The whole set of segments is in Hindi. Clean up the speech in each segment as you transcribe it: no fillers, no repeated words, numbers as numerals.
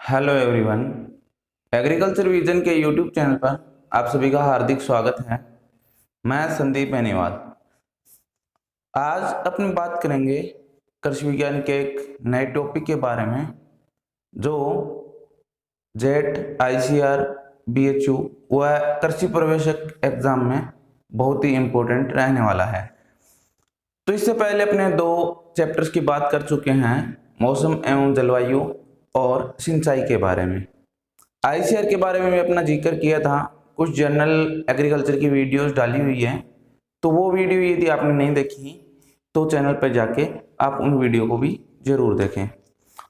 Hello everyone. एग्रीकल्चर विजन के यूट्यूब चैनल पर आप सभी का हार्दिक स्वागत है। मैं संदीप बेनीवाल। आज अपन बात करेंगे कृषि विज्ञान के एक नए टॉपिक के बारे में जो जेट आईसीआर बीएचयू व कृषि प्रवेशक एग्जाम में बहुत ही इम्पोर्टेंट रहने वाला है। तो इससे पहले अपने दो चैप्टर्स की बात कर चुके हैं, मौसम एवं जलवायु और सिंचाई के बारे में। आईसीआर के बारे में भी अपना जिक्र किया था, कुछ जनरल एग्रीकल्चर की वीडियोस डाली हुई है, तो वो वीडियो यदि आपने नहीं देखी तो चैनल पर जाके आप उन वीडियो को भी जरूर देखें।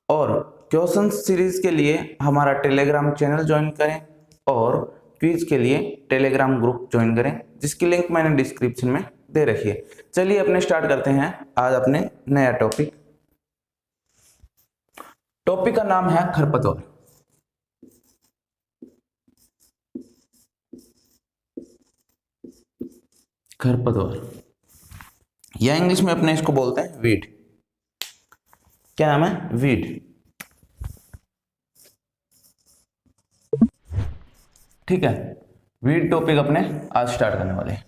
और क्वेश्चन सीरीज के लिए हमारा टेलीग्राम चैनल ज्वाइन करें और क्विज के लिए टेलीग्राम ग्रुप ज्वाइन करें, जिसकी लिंक मैंने डिस्क्रिप्शन में दे रखी है। चलिए अपने स्टार्ट करते हैं आज अपने नया टॉपिक का नाम है खरपतवार। खरपतवार या इंग्लिश में अपने इसको बोलते हैं वीड। क्या नाम है? वीड। ठीक है, वीड टॉपिक अपने आज स्टार्ट करने वाले हैं।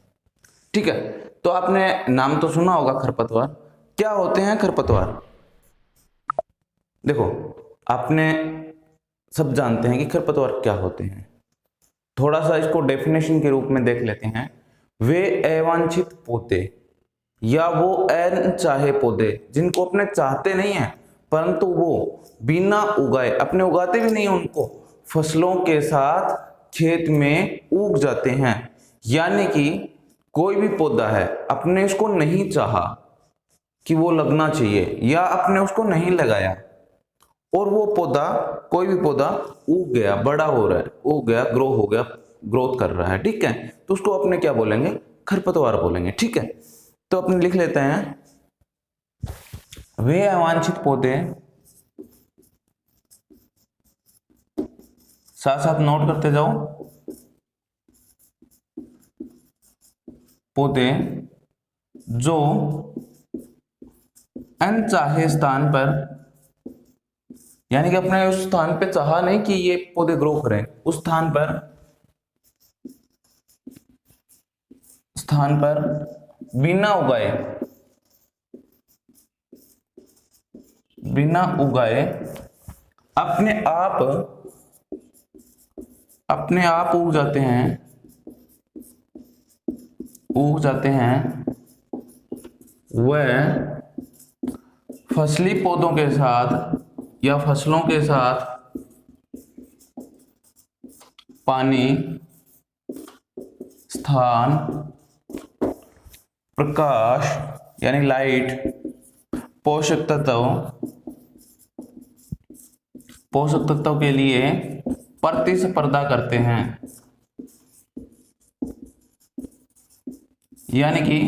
ठीक है, तो आपने नाम तो सुना होगा खरपतवार। क्या होते हैं खरपतवार? देखो, आपने सब जानते हैं कि खरपतवार क्या होते हैं। थोड़ा सा इसको डेफिनेशन के रूप में देख लेते हैं। वे अवांछित पौधे या वो अनचाहे पौधे जिनको अपने चाहते नहीं है, परंतु वो बिना उगाए, अपने उगाते भी नहीं उनको, फसलों के साथ खेत में उग जाते हैं। यानी कि कोई भी पौधा है, अपने इसको नहीं चाहा कि वो लगना चाहिए या अपने उसको नहीं लगाया और वो पौधा, कोई भी पौधा उग गया, बड़ा हो रहा है, उग गया, ग्रो हो गया, ग्रोथ कर रहा है, ठीक है, तो उसको अपने क्या बोलेंगे? खरपतवार बोलेंगे। ठीक है, तो अपने लिख लेते हैं, वे अवांछित पौधे, साथ साथ नोट करते जाओ, पौधे जो अनचाहे स्थान पर, यानी कि अपने उस स्थान पे चाहा नहीं कि ये पौधे ग्रो करें, उस स्थान पर बिना उगाए अपने आप उग जाते हैं वह फसली पौधों के साथ या फसलों के साथ पानी, स्थान, प्रकाश यानी लाइट, पोषक तत्व के लिए प्रतिस्पर्धा करते हैं। यानी कि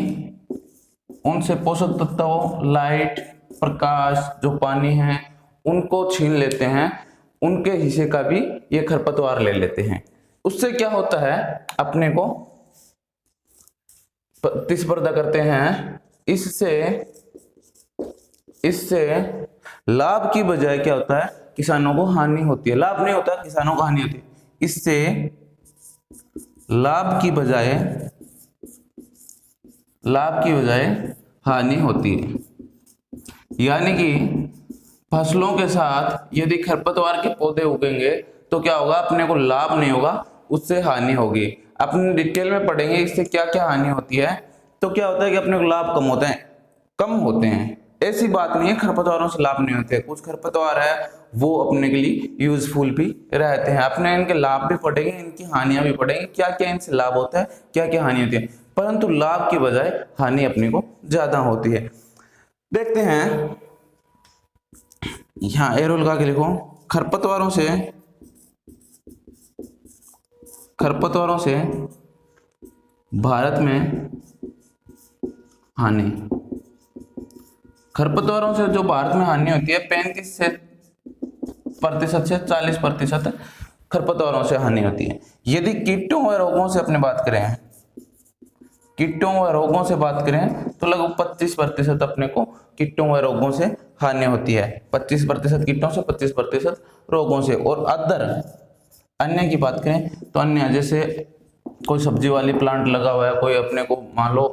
उनसे पोषक तत्व, लाइट, प्रकाश, जो पानी है, उनको छीन लेते हैं, उनके हिस्से का भी ये खरपतवार ले लेते हैं। उससे क्या होता है? अपने को प्रतिस्पर्धा करते हैं। इससे लाभ की बजाय क्या होता है? किसानों को हानि होती है। लाभ नहीं होता, किसानों को हानि होती है। इससे लाभ की बजाय हानि होती है। यानी कि फसलों के साथ यदि खरपतवार के पौधे उगेंगे तो क्या होगा? अपने को लाभ नहीं होगा, उससे हानि होगी। अपने डिटेल में पढ़ेंगे इससे क्या क्या हानि होती है। तो क्या होता है कि अपने को लाभ कम होते हैं। ऐसी बात नहीं है खरपतवारों से लाभ नहीं होते। कुछ खरपतवार है वो अपने के लिए यूजफुल भी रहते हैं। अपने इनके लाभ भी पढ़ेंगे, इनकी हानियां भी पढ़ेंगे, क्या क्या इनसे लाभ होता है, क्या क्या हानि होती है। परंतु लाभ की बजाय हानि अपने को ज्यादा होती है। देखते हैं, यहां एरो लगा के लिखो, खरपतवारों से भारत में हानि। खरपतवारों से जो भारत में हानि होती है 35% से 40% खरपतवारों से हानि होती है। यदि कीटों व रोगों से अपने बात करें, तो लगभग 25% अपने को कीटों व रोगों से हानि होती है, 25% कीटों से, 25% रोगों से। और अदर अन्य की बात करें तो अन्य जैसे कोई सब्जी वाली प्लांट लगा हुआ है, कोई अपने को मान लो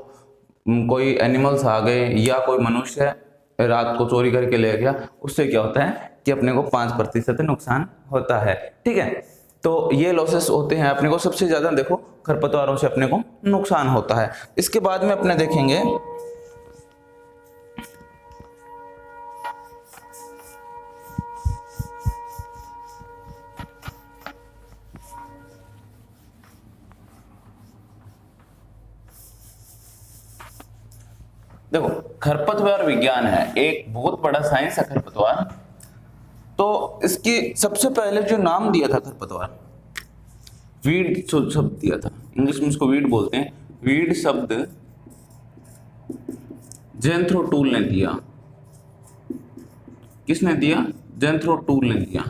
कोई एनिमल्स आ गए या कोई मनुष्य रात को चोरी करके ले गया, उससे क्या होता है कि अपने को 5% नुकसान होता है। ठीक है, तो ये लॉसेस होते हैं अपने को। सबसे ज्यादा देखो खरपतवारों से अपने को नुकसान होता है। इसके बाद में अपने देखेंगे देखो खरपतवार विज्ञान है, एक बहुत बड़ा साइंस है खरपतवार। तो इसकी सबसे पहले जो नाम दिया था खरपतवार, वीड शब्द दिया था, इंग्लिश में इसको वीड बोलते हैं। वीड शब्द जेंथ्रो टूल ने दिया। किसने दिया? जेंथ्रो टूल ने दिया।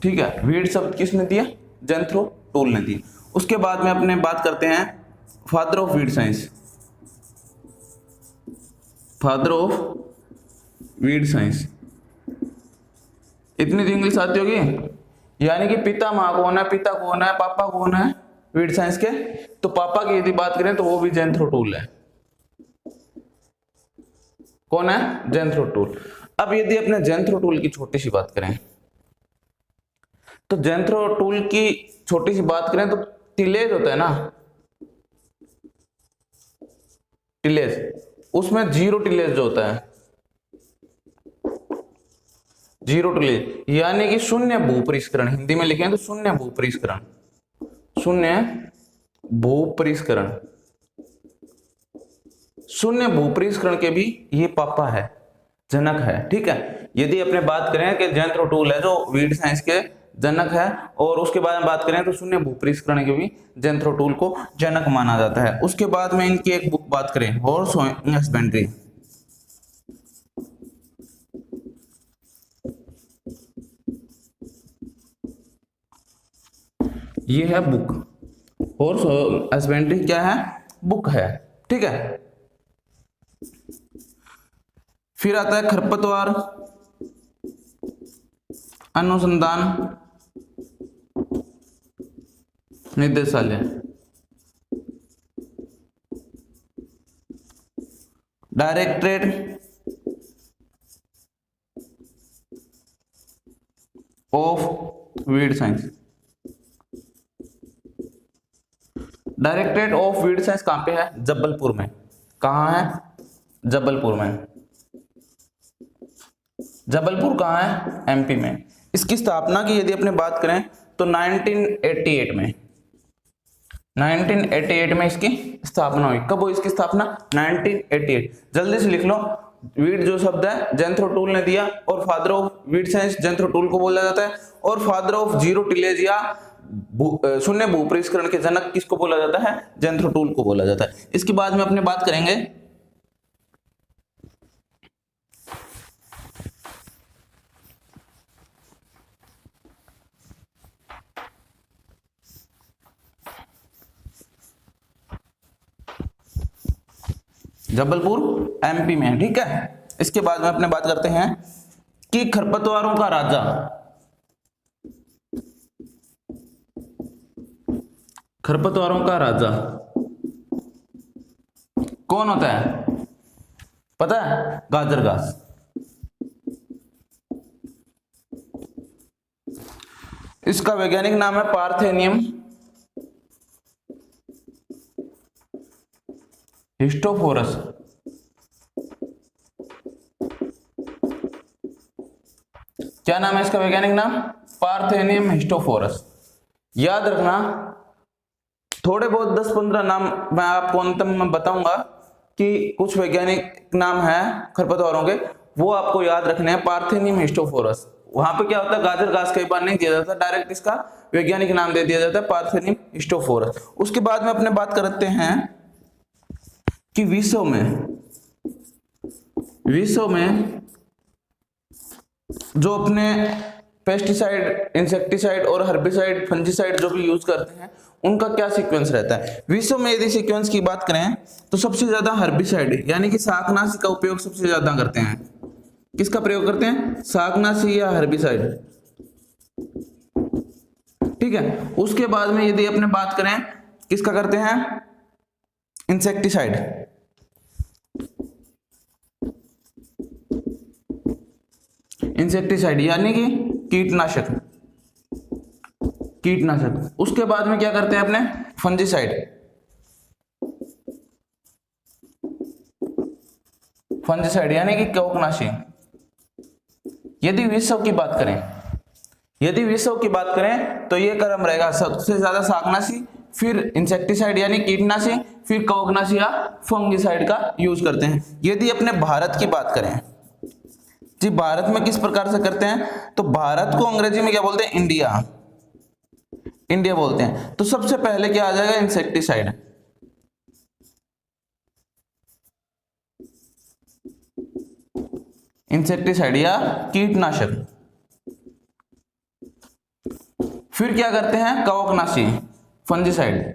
ठीक है, वीड शब्द किसने दिया? जेंथ्रो टूल ने दिया। उसके बाद में अपने बात करते हैं father of weed science. Father of weed science, इतनी तो इंग्लिश आती होगी। यानी कि पिता माँ कौन है, पिता कौन है, पापा कौन है वीड साइंस के? तो पापा की यदि बात करें तो वो भी जेंथ्रो टूल है। कौन है? जेंथ्रो टूल। अब यदि अपने जेंथ्रो टूल की छोटी सी बात करें तो जेंथ्रो टूल की छोटी सी बात करें तो टिलेज होता है ना, टिलेज, उसमें जीरो टिलेज जो होता है, जीरो टिलेज यानी कि शून्य भूपरिष्करण, हिंदी में लिखें तो शून्य भूपरिष्करण, शून्य भूपरिष्करण, शून्य भूपरिष्करण के भी ये पापा है, जनक है। ठीक है, यदि अपने बात करें कि जेंथ्रो टूल है जो वीड साइंस के जनक है, और उसके बाद में बात करें तो शून्य भूपरिष्करण के भी जेंथ्रो टूल को जनक माना जाता है। उसके बाद में इनकी एक बुक बात करें, हॉर्स हस्बेंड्री, ये है बुक। हॉर्स हस्बेंड्री क्या है? बुक है। ठीक है, फिर आता है खरपतवार अनुसंधान निदेशालय, directorate of weed science. Directorate of weed science कहां पे है? जबलपुर में। कहां है? जबलपुर में। जबलपुर कहां है? एमपी में। इसकी स्थापना की यदि अपने बात करें तो 1988 में, 1988 में इसकी स्थापना हुई। कब हुई इसकी स्थापना? 1988। जल्दी से लिख लो, वीड जो शब्द है जेंथ्रो टूल ने दिया, और father of weed science Jethro Tull को बोला जाता है, और फादर ऑफ जीरो टिलेज या शून्य भूपरिष्करण के जनक किसको बोला जाता है? जेंथ्रो टूल को बोला जाता है। इसके बाद में अपने बात करेंगे जबलपुर एमपी में। ठीक है, इसके बाद में अपने बात करते हैं कि खरपतवारों का राजा, खरपतवारों का राजा कौन होता है? पता है? गाजर घास। इसका वैज्ञानिक नाम है पार्थेनियम हिस्टोफोरस। क्या नाम है इसका वैज्ञानिक नाम? पार्थेनियम हिस्टोफोरस। याद रखना, थोड़े बहुत 10-15 नाम मैं आपको अंत में बताऊंगा कि कुछ वैज्ञानिक नाम है खरपतवारों के, वो आपको याद रखने हैं। पार्थेनियम हिस्टोफोरस, वहां पे क्या होता है, गाजर घास कई बार नहीं दिया जाता, डायरेक्ट इसका वैज्ञानिक नाम दे दिया जाता है पार्थेनियम हिस्टोफोरस। उसके बाद में अपने बात करते हैं कि विश्व में जो अपने पेस्टिसाइड, इंसेक्टिसाइड और हर्बिसाइड, फंजीसाइड जो भी यूज करते हैं उनका क्या सीक्वेंस रहता है। विश्व में यदि सीक्वेंस की बात करें तो सबसे ज्यादा हर्बिसाइड यानी कि शाकनाशी का उपयोग सबसे ज्यादा करते हैं। किसका प्रयोग करते हैं? शाकनाशी या हर्बिसाइड। ठीक है, उसके बाद में यदि अपने बात करें किसका करते हैं? इंसेक्टिसाइड। इंसेक्टिसाइड यानी कि कीटनाशक, कीटनाशक। उसके बाद में क्या करते हैं अपने? फंजीसाइड। फंजीसाइड यानी कि कवकनाशी। यदि विश्व की बात करें, यदि विश्व की बात करें तो ये क्रम रहेगा, सबसे ज्यादा शाकनाशी, फिर इंसेक्टिसाइड यानी कीटनाशी, फिर कवकनाशी या फंगिसाइड का यूज करते हैं। यदि अपने भारत की बात करें जी, भारत में किस प्रकार से करते हैं? तो भारत को अंग्रेजी में क्या बोलते हैं? इंडिया, इंडिया बोलते हैं। तो सबसे पहले क्या आ जाएगा? इंसेक्टिसाइड। इंसेक्टिसाइड या कीटनाशक। फिर क्या करते हैं? कवकनाशी, फंजीसाइड।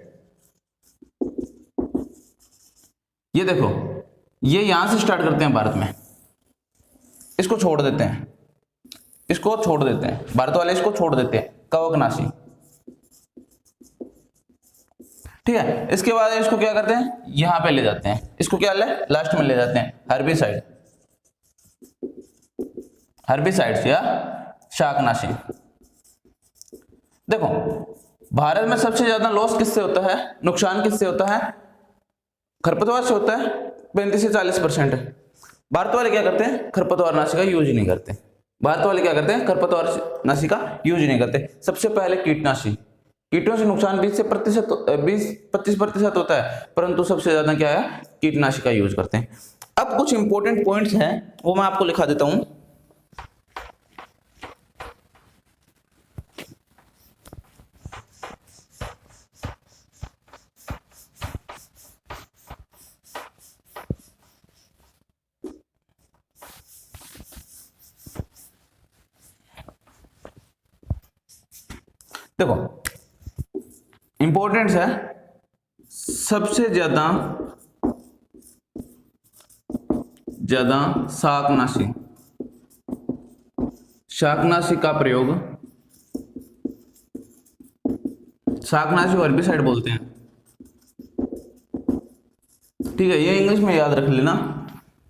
ये देखो, ये यहां से स्टार्ट करते हैं भारत में, इसको छोड़ देते हैं, इसको छोड़ देते हैं, भारत वाले इसको छोड़ देते हैं, कवकनाशी। ठीक है, इसके बाद इसको क्या करते हैं? यहां पे ले जाते हैं, इसको क्या ले? लास्ट में ले जाते हैं, हर्बिसाइड, हर्बिसाइड्स या शाकनाशी। देखो, भारत में सबसे ज्यादा लॉस किससे होता है? नुकसान किससे होता है? खरपतवार से होता है, 35 से 40%। भारत वाले क्या करते हैं? खरपतवार नाशी का यूज नहीं करते। भारत वाले क्या करते हैं? खरपतवार नाशी का यूज नहीं करते। सबसे पहले कीटनाशी। कीटों से नुकसान 20-25% होता है, परंतु सबसे ज्यादा क्या है? कीटनाशी का यूज करते हैं। अब कुछ इंपॉर्टेंट पॉइंट्स हैं, वो मैं आपको लिखा देता हूं। देखो, इंपॉर्टेंस है, सबसे ज्यादा शाकनाशी, शाकनाशी का प्रयोग, शाकनाशी और हर्बिसाइड बोलते हैं। ठीक है, ये इंग्लिश में याद रख लेना।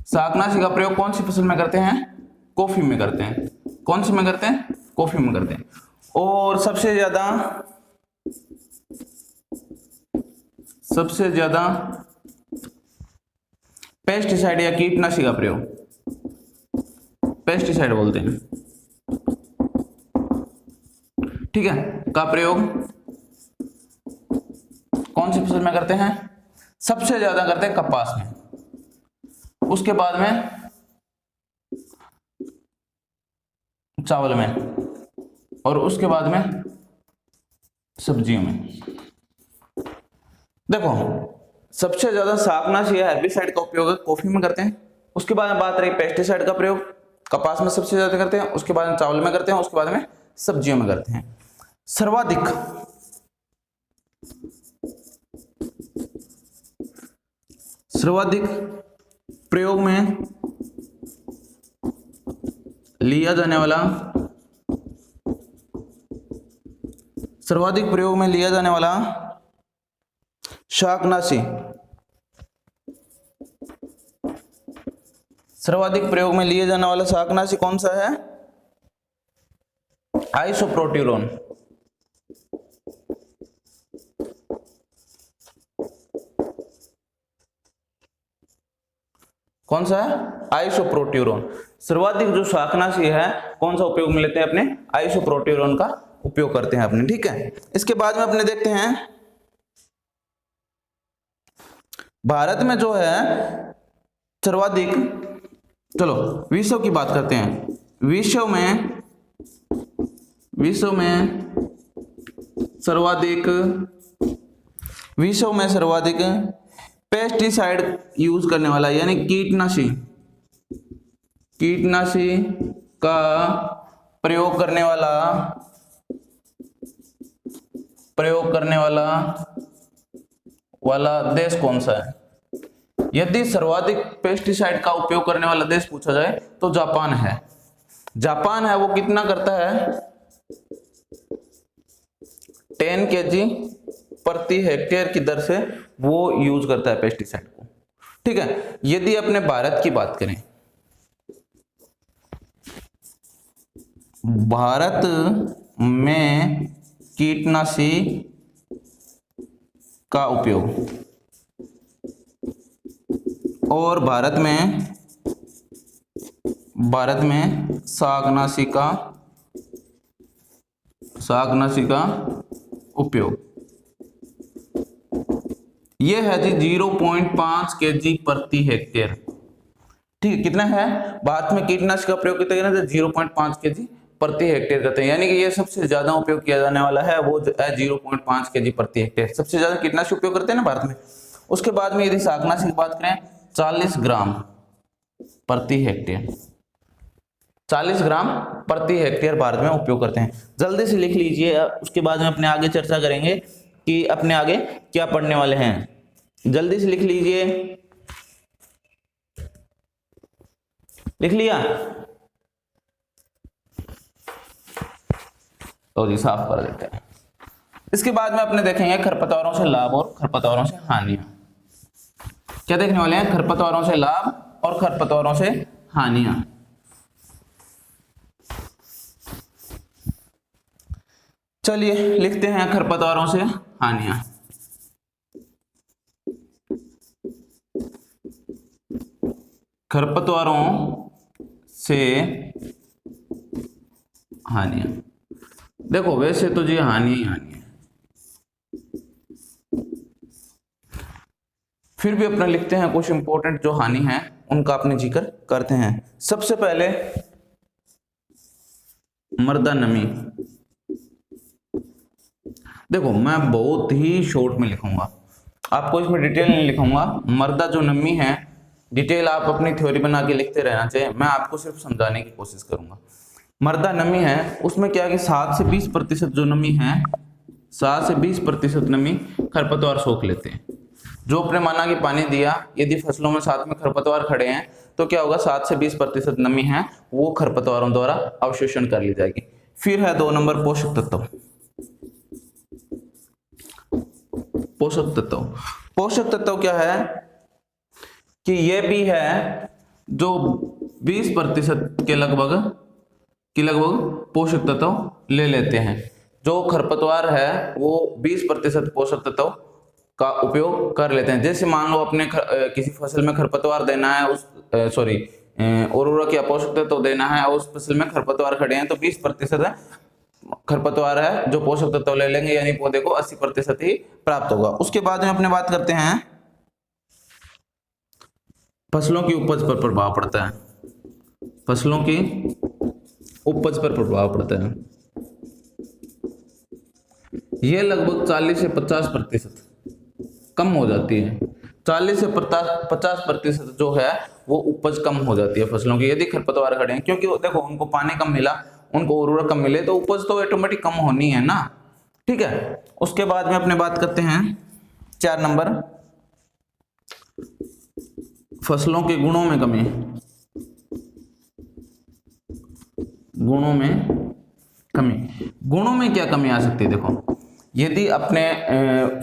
शाकनाशी का प्रयोग कौन सी फसल में करते हैं? कॉफी में करते हैं। कौन सी में करते हैं? कॉफी में करते हैं। और सबसे ज्यादा पेस्टिसाइड या कीटनाशी का प्रयोग, पेस्टिसाइड बोलते हैं, ठीक है, का प्रयोग कौन सी फसल में करते हैं? सबसे ज्यादा करते हैं कपास में, उसके बाद में चावल में, और उसके बाद में सब्जियों में। देखो, सबसे ज्यादा शाकनाशी या हर्बिसाइड का उपयोग कॉफी में करते हैं, उसके बाद में बात रही पेस्टिसाइड का प्रयोग कपास में सबसे ज्यादा करते हैं, उसके बाद में चावल में करते हैं, उसके बाद में सब्जियों में करते हैं। सर्वाधिक प्रयोग में लिया जाने वाला, सर्वाधिक प्रयोग में लिया जाने वाला शाकनाशी, सर्वाधिक प्रयोग में लिए जाने वाला शाकनाशी कौन सा है? आइसोप्रोट्यूरोन। कौन सा है? आइसोप्रोट्यूरोन। सर्वाधिक जो शाकनाशी है कौन सा उपयोग में लेते हैं? अपने आइसोप्रोट्यूरोन का उपयोग करते हैं अपने। ठीक है, इसके बाद में अपने देखते हैं भारत में जो है सर्वाधिक, चलो विश्व की बात करते हैं। विश्व में सर्वाधिक पेस्टिसाइड यूज करने वाला यानी कीटनाशी का प्रयोग करने वाला देश कौन सा है? यदि सर्वाधिक पेस्टिसाइड का उपयोग करने वाला देश पूछा जाए तो जापान है। जापान है वो कितना करता है? 10 kg प्रति हेक्टेयर की दर से वो यूज करता है पेस्टिसाइड को। ठीक है, यदि अपने भारत की बात करें, भारत में कीटनाशी का उपयोग और भारत में शाकनाशी का उपयोग, यह है जी 0.5 kg प्रति हेक्टेयर। ठीक है, कितना है? भारत में कीटनाशक का प्रयोग कितना है? 0.5 kg प्रति हेक्टेयर करते हैं, यानी कि ये सबसे ज्यादा उपयोग किया जाने वाला है वो जो है 0.5 kg प्रति हेक्टेयर। सबसे ज्यादा कीटनाशक उपयोग करते हैं ना भारत में। उसके बाद में यदि शाकनाशी की बात करें, 40 ग्राम प्रति हेक्टेयर, 40 ग्राम प्रति हेक्टेयर भारत में उपयोग करते हैं। जल्दी से लिख लीजिए, उसके बाद में अपने आगे चर्चा करेंगे कि अपने आगे क्या पढ़ने वाले हैं। जल्दी से लिख लीजिए, लिख लिया? तो जी साफ कर देते हैं। इसके बाद में अपने देखेंगे खरपतवारों से लाभ और खरपतवारों से हानियां। क्या देखने वाले हैं? खरपतवारों से लाभ और खरपतवारों से हानियां। चलिए लिखते हैं खरपतवारों से हानियां। खरपतवारों से हानियां। देखो वैसे तो जी हानि ही हानि है, फिर भी अपना लिखते हैं कुछ इंपॉर्टेंट जो हानि है उनका अपने जिक्र करते हैं। सबसे पहले मृदा नमी। देखो मैं बहुत ही शॉर्ट में लिखूंगा, आपको इसमें डिटेल नहीं लिखूंगा। मृदा जो नमी है डिटेल आप अपनी थ्योरी बना के लिखते रहना चाहिए, मैं आपको सिर्फ समझाने की कोशिश करूंगा। मृदा नमी है उसमें क्या है कि 7 से 20% जो नमी है, 7 से 20% नमी खरपतवार सोख लेते हैं। जो अपने माना कि पानी दिया, यदि फसलों में साथ में खरपतवार खड़े हैं तो क्या होगा? 7 से 20% नमी है वो खरपतवारों द्वारा अवशोषण कर ली जाएगी। फिर है 2 नंबर पोषक तत्व। पोषक तत्व, पोषक तत्व क्या है कि ये भी है जो 20% के लगभग पोषक तत्व ले लेते हैं। जो खरपतवार है वो 20% पोषक तत्व का उपयोग कर लेते हैं। जैसे मान लो अपने किसी फसल में खरपतवार देना है, उर्वरक या पोषक तत्व देना है, उस फसल में खरपतवार खड़े हैं तो 20% खरपतवार है जो पोषक तत्व ले लेंगे, यानी पौधे को 80% ही प्राप्त होगा। उसके बाद में अपने बात करते हैं फसलों की उपज पर प्रभाव पड़ता है। फसलों की उपज पर प्रभाव पड़ता है, यह लगभग 40 से 50% कम हो जाती है। 40 से 50% जो है वो उपज कम हो जाती है फसलों की, यदि खरपतवार खड़े हैं। क्योंकि देखो उनको पानी कम मिला, उनको उर्वरक कम मिले तो उपज तो ऑटोमेटिक कम होनी है ना। ठीक है, उसके बाद में अपने बात करते हैं 4 नंबर, फसलों के गुणों में कमी। गुणों में कमी, गुणों में क्या कमी आ सकती है? देखो यदि अपने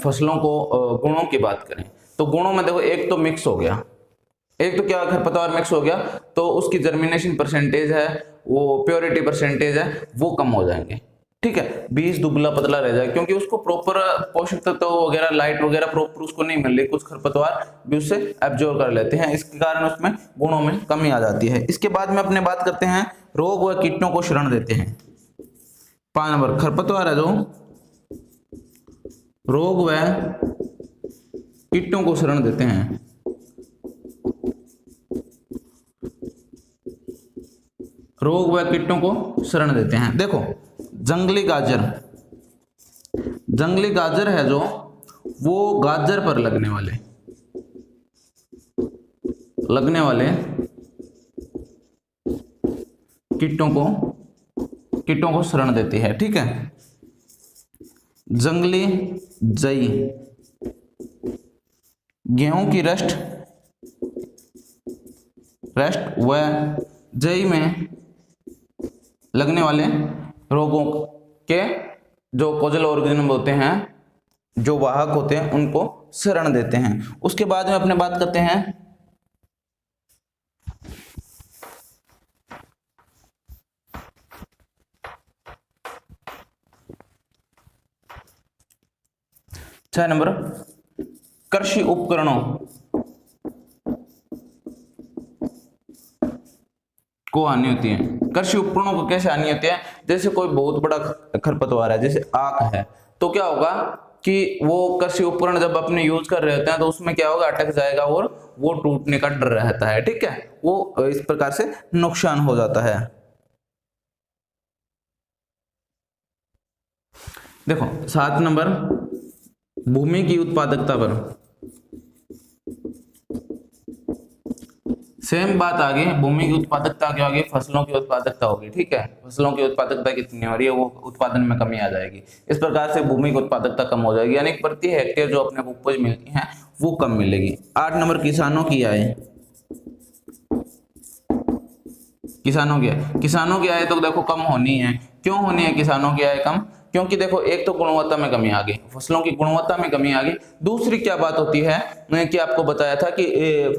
फसलों को गुणों की बात करें तो गुणों में देखो एक तो मिक्स हो गया, एक तो क्या खरपतवार मिक्स हो गया तो उसकी जर्मिनेशन परसेंटेज है, वो प्योरिटी परसेंटेज है, वो कम हो जाएंगे। ठीक है, बीज दुबला पतला रह जाएगा क्योंकि उसको प्रॉपर पोषक तत्व वगैरह लाइट वगैरह प्रॉपर उसको नहीं मिल रही, कुछ खरपतवार भी उससे एब्जॉर्ब कर लेते हैं, इसके कारण उसमें गुणों में कमी आ जाती है। इसके बाद में अपने बात करते हैं रोग व कीटों को शरण देते हैं। 5 नंबर खरपतवार है जो रोग व कीटों को शरण देते हैं। रोग व कीटों को शरण देते हैं। देखो जंगली गाजर है जो वो गाजर पर लगने वाले कीटों को कीटों को शरण देती है। ठीक है, जंगली जई गेहूं की रस्ट व जई में लगने वाले रोगों के जो कोजल ऑर्गेनिज्म होते हैं, जो वाहक होते हैं, उनको शरण देते हैं। उसके बाद में अपने बात करते हैं छह नंबर, कृषि उपकरणों को हानि होती है। कृषि उपकरणों को कैसे हानि होती है? जैसे कोई बहुत बड़ा खरपतवार है, जैसे आक है, तो क्या होगा कि वो कृषि उपकरण जब अपने यूज कर रहे होते हैं तो उसमें क्या होगा, अटक जाएगा और वो टूटने का डर रहता है। ठीक है, वो इस प्रकार से नुकसान हो जाता है। देखो 7 नंबर, भूमि की उत्पादकता पर सेम बात आ गई। भूमि की उत्पादकता क्या होगी? फसलों की उत्पादकता होगी। ठीक है, फसलों की उत्पादकता कितनी हो रही है, वो उत्पादन में कमी आ जाएगी। इस प्रकार से भूमि की उत्पादकता कम हो जाएगी, यानी प्रति हेक्टेयर जो अपने को उपज मिलती है वो कम मिलेगी। 8 नंबर, किसानों की आय। किसानों की आय तो देखो कम होनी है। क्यों होनी है किसानों की आय कम? क्योंकि देखो एक तो गुणवत्ता में कमी आ गई, फसलों की गुणवत्ता में कमी आ गई। दूसरी क्या बात होती है, मैंने कि आपको बताया था कि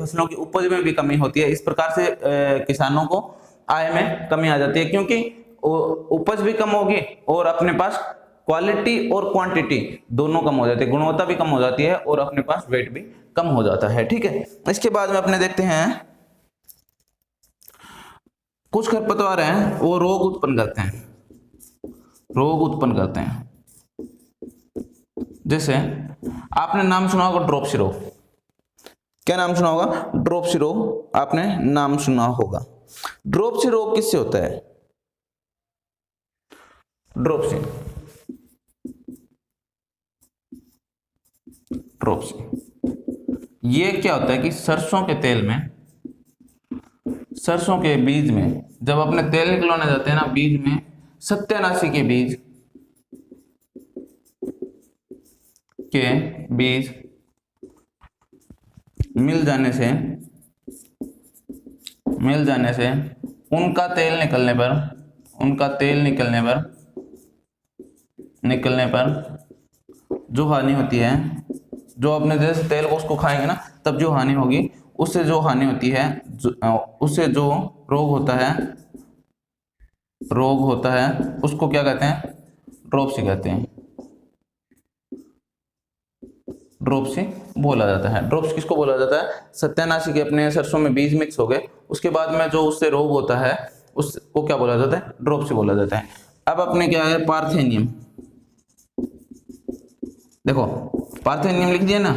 फसलों की उपज में भी कमी होती है। इस प्रकार से किसानों को आय में कमी आ जाती है, क्योंकि उपज भी कम होगी और अपने पास क्वालिटी और क्वांटिटी दोनों कम हो जाती है, गुणवत्ता भी कम हो जाती है और अपने पास वेट भी कम हो जाता है। ठीक है, इसके बाद में अपने देखते हैं कुछ खरपतवार हैं वो रोग उत्पन्न करते हैं, जैसे आपने नाम सुना होगा ड्रॉपसी रोग। क्या नाम सुना होगा? ड्रॉपसी रोग आपने नाम सुना होगा। ड्रॉपसी रोग किससे होता है? ड्रॉपसी ये क्या होता है कि सरसों के तेल में, सरसों के बीज में जब अपने तेल निकलवाने जाते हैं ना, बीज में सत्यानाशी के बीज मिल जाने से उनका तेल निकलने पर जो हानि होती है, जो अपने जैसे तेल को उसको खाएंगे ना, तब जो हानि होगी, उससे जो हानि होती है, उससे जो रोग होता है उसको क्या कहते हैं? ड्रॉपसी कहते हैं। ड्रॉपसी बोला जाता है। ड्रॉप्स किसको बोला जाता है? सत्यानाशी के अपने सरसों में बीज मिक्स हो गए, उसके बाद में जो उससे रोग होता है उसको क्या बोला जाता है? ड्रॉपसी बोला जाता है। अब अपने क्या है, पार्थेनियम। देखो पार्थेनियम लिख दिया ना।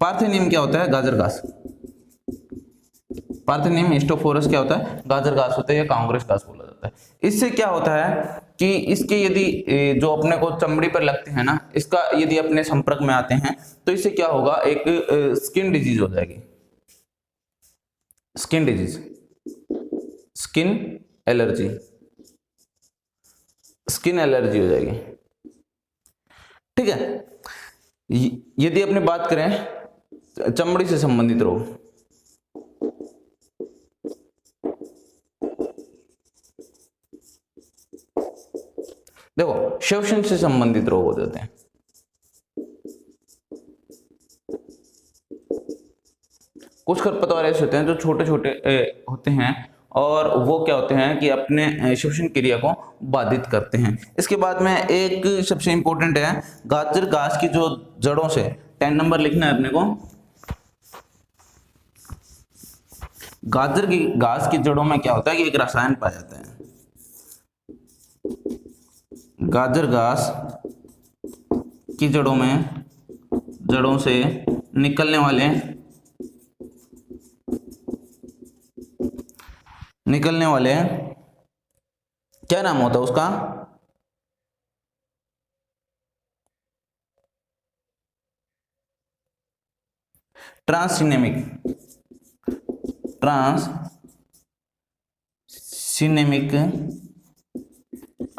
पार्थेनियम क्या होता है? गाजर घास। पार्थेनियम हिस्टोफोरस क्या होता है? गाजर घास होता है या कांग्रेस घास बोला जाता है। इससे क्या होता है कि इसके यदि जो अपने को चमड़ी पर लगते हैं ना, इसका यदि अपने संपर्क में आते हैं तो इससे क्या होगा, एक स्किन डिजीज हो जाएगी। स्किन डिजीज, स्किन एलर्जी हो जाएगी। ठीक है, यदि अपने बात करें चमड़ी से संबंधित रोग, देखो श्वसन से संबंधित रोग हो जाते हैं। कुछ खरपतवार ऐसे होते हैं जो छोटे छोटे होते हैं और वो क्या होते हैं कि अपने श्वसन क्रिया को बाधित करते हैं। इसके बाद में एक सबसे इंपॉर्टेंट है गाजर घास की जो जड़ों से, 10 नंबर लिखना है अपने को। गाजर की घास की जड़ों में क्या होता है कि एक रसायन पाया जाता है। गाजर घास की जड़ों से निकलने वाले क्या नाम होता है उसका? ट्रांससिनेमिक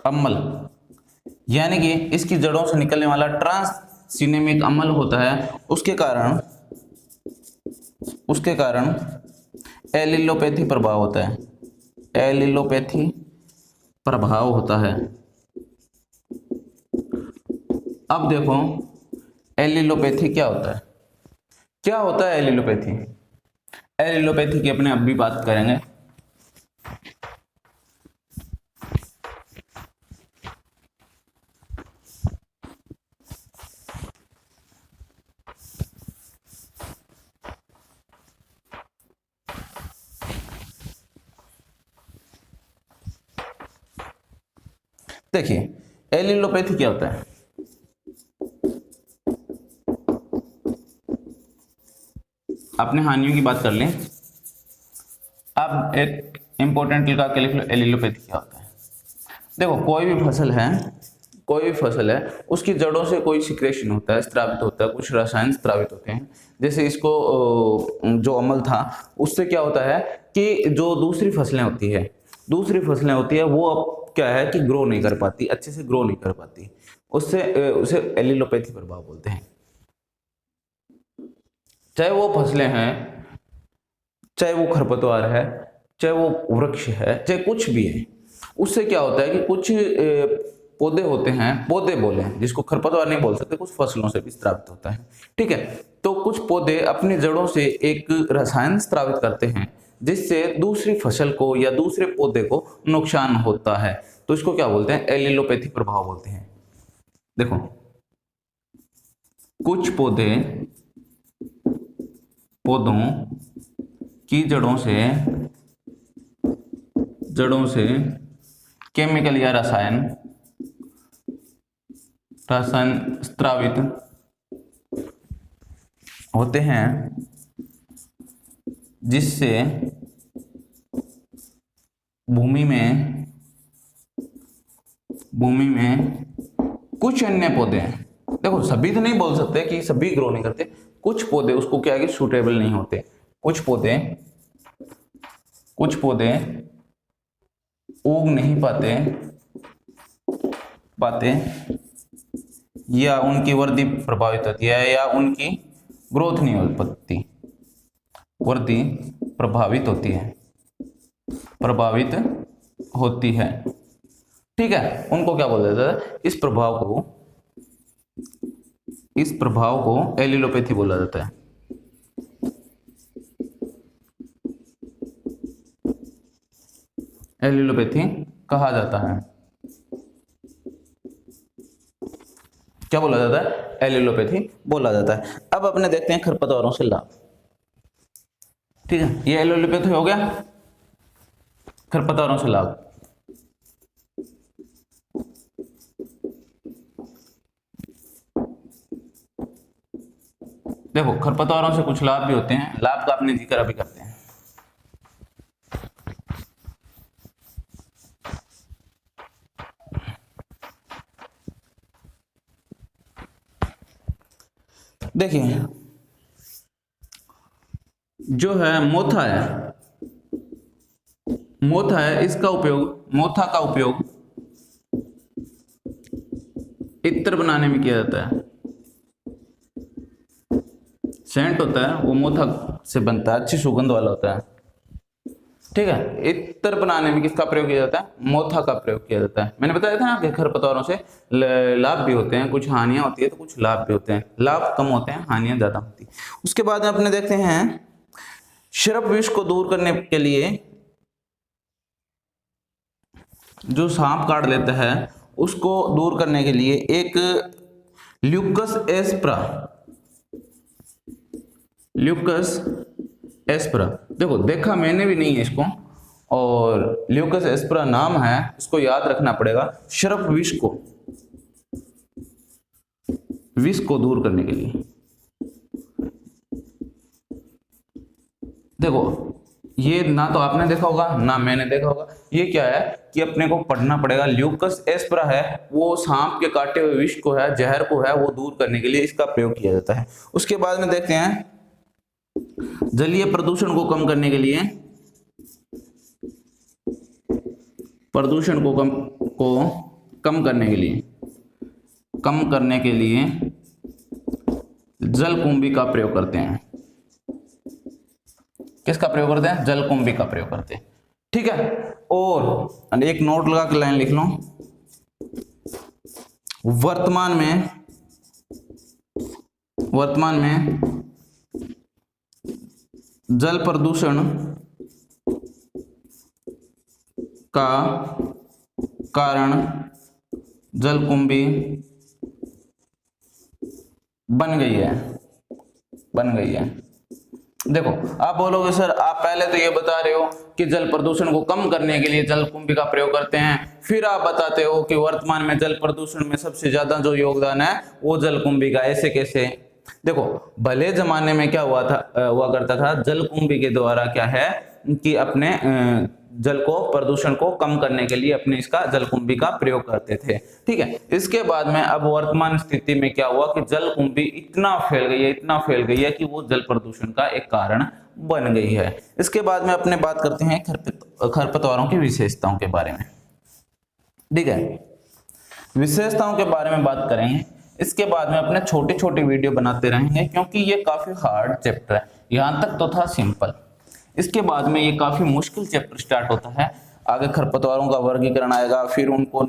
अम्ल, यानी कि इसकी जड़ों से निकलने वाला ट्रांससिनेमिक अम्ल होता है, उसके कारण एलिलोपैथी प्रभाव होता है, एलिलोपैथी प्रभाव होता है। अब देखो एलिलोपैथी क्या होता है, क्या होता है एलिलोपैथी? एलिलोपैथी की अपने अब भी बात करेंगे। देखिए एलिलोपैथी क्या होता है, अपने हानियों की बात कर लें। अब एक इंपॉर्टेंट लिखा के लिख लो, एलिलोपैथी क्या होता है। देखो कोई भी फसल है उसकी जड़ों से कोई सिक्रेशन होता है, स्रावित होता है, कुछ रसायन स्रावित होते हैं। जैसे इसको जो अमल था उससे क्या होता है कि जो दूसरी फसलें होती है वो अब क्या है कि ग्रो नहीं कर पाती, अच्छे से ग्रो नहीं कर पाती, उससे उसे एलिलोपैथी प्रभाव बोलते हैं। चाहे वो फसलें हैं, चाहे वो खरपतवार है, चाहे वो वृक्ष है, चाहे कुछ भी है, उससे क्या होता है कि कुछ पौधे होते हैं, पौधे बोले जिसको खरपतवार नहीं बोल सकते, कुछ फसलों से भी स्रावित होता है, ठीक है। तो कुछ पौधे अपनी जड़ों से एक रसायन स्रावित करते हैं जिससे दूसरी फसल को या दूसरे पौधे को नुकसान होता है, तो इसको क्या बोलते हैं? एलिलोपैथी प्रभाव बोलते हैं। देखो कुछ पौधों की जड़ों से केमिकल या रसायन स्रावित होते हैं जिससे भूमि में कुछ अन्य पौधे हैं, देखो सभी तो नहीं बोल सकते कि सभी ग्रो नहीं करते, कुछ पौधे उसको क्या है कि सूटेबल नहीं होते, कुछ पौधे उग नहीं पाते या उनकी वृद्धि प्रभावित होती है या उनकी ग्रोथ नहीं हो पाती, वृद्धि प्रभावित होती है, ठीक है। उनको क्या बोल देता है? इस प्रभाव को एलिलोपैथी बोला जाता है। एलिलोपैथी कहा जाता है, क्या बोला जाता है? एलिलोपैथी बोला जाता है। अब अपने देखते हैं खरपतवारों से लाभ, ठीक है। ये एलिलोपैथी हो गया, खरपतवारों से लाभ। देखो खरपतवारों से कुछ लाभ भी होते हैं, लाभ का अपने जिक्र अभी करते हैं। देखिए जो है मोथा है, इसका उपयोग, मोथा का उपयोग इत्र बनाने में किया जाता है। सेंट होता है वो मोथा से बनता है, अच्छी सुगंध वाला होता है, ठीक है। इत्र बनाने में किसका प्रयोग किया जाता है? मोथा का प्रयोग किया जाता है। मैंने बताया था ना कि खरपतवारों से लाभ भी होते हैं, कुछ हानियां होती है तो कुछ लाभ भी होते हैं, लाभ कम होते हैं, हानियां ज्यादा होती है। उसके बाद अपने देखते हैं सर्प विष को दूर करने के लिए, जो सांप काट लेता है उसको दूर करने के लिए एक ल्यूकस एस्परा, देखो देखा मैंने भी नहीं है इसको, और ल्यूकस एस्परा नाम है, इसको याद रखना पड़ेगा। सर्प विष को दूर करने के लिए, देखो ये ना तो आपने देखा होगा ना मैंने देखा होगा, ये क्या है कि अपने को पढ़ना पड़ेगा। ल्यूकस एस्परा है वो सांप के काटे हुए विष को है, जहर को है, वो दूर करने के लिए इसका प्रयोग किया जाता है। उसके बाद में देखते हैं जलीय प्रदूषण को कम करने के लिए, प्रदूषण को कम करने के लिए जलकुंभी का प्रयोग करते हैं। किसका प्रयोग करते हैं? जलकुंभी का प्रयोग करते हैं। ठीक है, और एक नोट लगा के लाइन लिख लो, वर्तमान में जल प्रदूषण का कारण जलकुंभी बन गई है। देखो, आप बोलोगे सर आप पहले तो ये बता रहे हो कि जल प्रदूषण को कम करने के लिए जलकुंभी का प्रयोग करते हैं, फिर आप बताते हो कि वर्तमान में जल प्रदूषण में सबसे ज्यादा जो योगदान है वो जलकुंभी का। ऐसे कैसे? देखो, भले जमाने में क्या हुआ करता था, जलकुंभी के द्वारा क्या है कि अपने जल को प्रदूषण को कम करने के लिए अपने इसका जलकुंभी का प्रयोग करते थे। ठीक है, इसके बाद में अब वर्तमान स्थिति में क्या हुआ कि जलकुंभी इतना फैल गई है कि वो जल प्रदूषण का एक कारण बन गई है। इसके बाद में अपने बात करते हैं खरपतवारों की विशेषताओं के बारे में। ठीक है, विशेषताओं के बारे में बात करेंगे। इसके बाद में अपने छोटी छोटी वीडियो बनाते रहेंगे क्योंकि ये काफी हार्ड चैप्टर है। यहां तक तो था सिंपल, इसके बाद में ये काफी मुश्किल चैप्टर स्टार्ट होता है। आगे खरपतवारों का वर्गीकरण आएगा, फिर उनको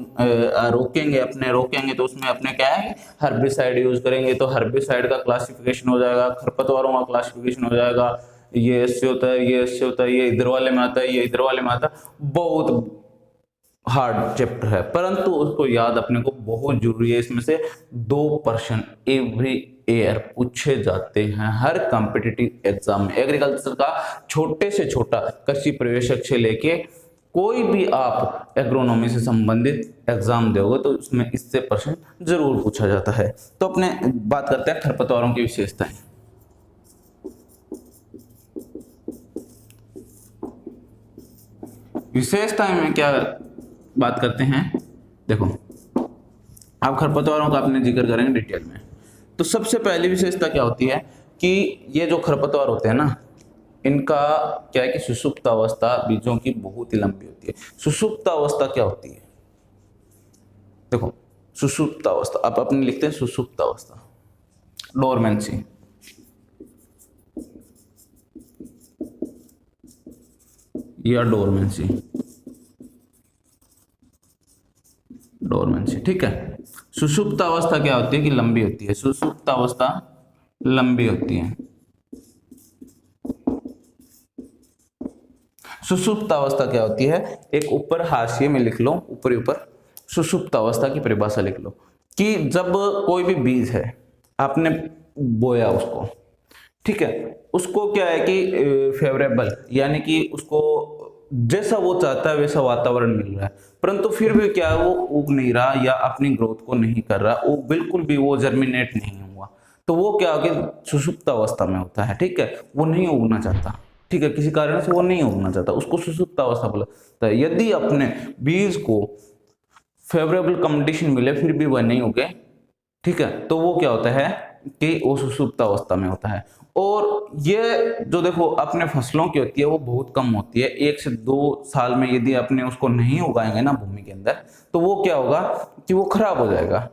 रोकेंगे तो उसमें अपने क्या है, हर्बिसाइड यूज करेंगे तो हर्बिसाइड का क्लासिफिकेशन हो जाएगा, खरपतवारों का क्लासिफिकेशन हो जाएगा, ये ऐसे होता है, ये ऐसे होता है, ये इधर वाले में आता है, ये इधर वाले में आता है। बहुत हार्ड चैप्टर है, परंतु उसको याद अपने को बहुत जरूरी है। इसमें से 2% एवरी ईयर पूछे जाते हैं हर कॉम्पिटिटिव एग्जाम में। एग्रीकल्चर का छोटे से छोटा कृषि प्रवेशक से लेके कोई भी आप एग्रोनॉमी से संबंधित एग्जाम दोगे तो उसमें इससे प्रश्न जरूर पूछा जाता है। तो अपने बात करते हैं खरपतवारों की विशेषताएं। विशेषताएं में क्या बात करते हैं? देखो, आप खरपतवारों का अपने जिक्र करेंगे डिटेल में। तो सबसे पहली विशेषता क्या होती है कि ये जो खरपतवार होते हैं ना, इनका क्या है कि सुषुप्त अवस्था बीजों की बहुत ही लंबी होती है। सुषुप्त अवस्था क्या होती है? देखो, सुषुप्त अवस्था आप अपने लिखते हैं सुषुप्त अवस्था, डोरमेंसी। या डोरमेंसी, ठीक है। सुषुप्त अवस्था क्या होती है कि लंबी होती है। सुषुप्त अवस्था लंबी होती है। सुषुप्त अवस्था क्या होती है? एक ऊपर हाशिए में लिख लो, ऊपर सुषुप्त अवस्था की परिभाषा लिख लो कि जब कोई भी बीज है आपने बोया उसको, ठीक है, उसको क्या है कि फेवरेबल यानी कि उसको जैसा वो चाहता है वैसा वातावरण मिल रहा है, परंतु फिर भी क्या है वो उग नहीं रहा या अपनी ग्रोथ को नहीं कर रहा, वो बिल्कुल भी वो जर्मिनेट नहीं हुआ, तो वो क्या होगा, सुषुप्त अवस्था में होता है। ठीक है, वो नहीं उगना चाहता, ठीक है, किसी कारण से वो नहीं उगना चाहता, उसको सुषुप्त अवस्था बोला जाता है। यदि अपने बीज को फेवरेबल कंडीशन मिले फिर भी वह नहीं उगे, ठीक है, तो वो क्या होता है कि वो सुषुप्त अवस्था में होता है। और ये जो देखो अपने फसलों की होती है वो बहुत कम होती है, 1 से 2 साल में यदि अपने उसको नहीं उगाएंगे ना भूमि के अंदर, तो वो क्या होगा कि वो खराब हो जाएगा।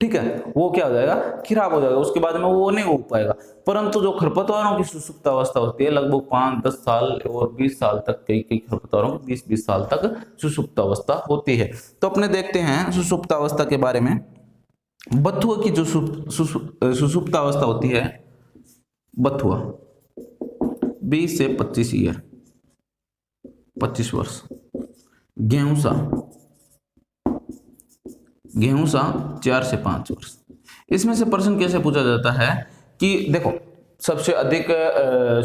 ठीक है, वो क्या हो जाएगा, खराब हो जाएगा, उसके बाद में वो नहीं उग पाएगा। परंतु जो खरपतवारों की सुषुप्त अवस्था होती है लगभग 5-10 साल और 20 साल तक, कई खरपतवारों की 20-20 साल तक सुषुप्त अवस्था होती है। तो अपने देखते हैं सुषुप्त अवस्था के बारे में। बथुआ की जो सुषुप्त अवस्था होती है, बथुआ 20 से 25 ईयर, 25 वर्ष। गेहूं 4 से 5 वर्ष। इसमें से प्रश्न कैसे पूछा जाता है कि देखो सबसे अधिक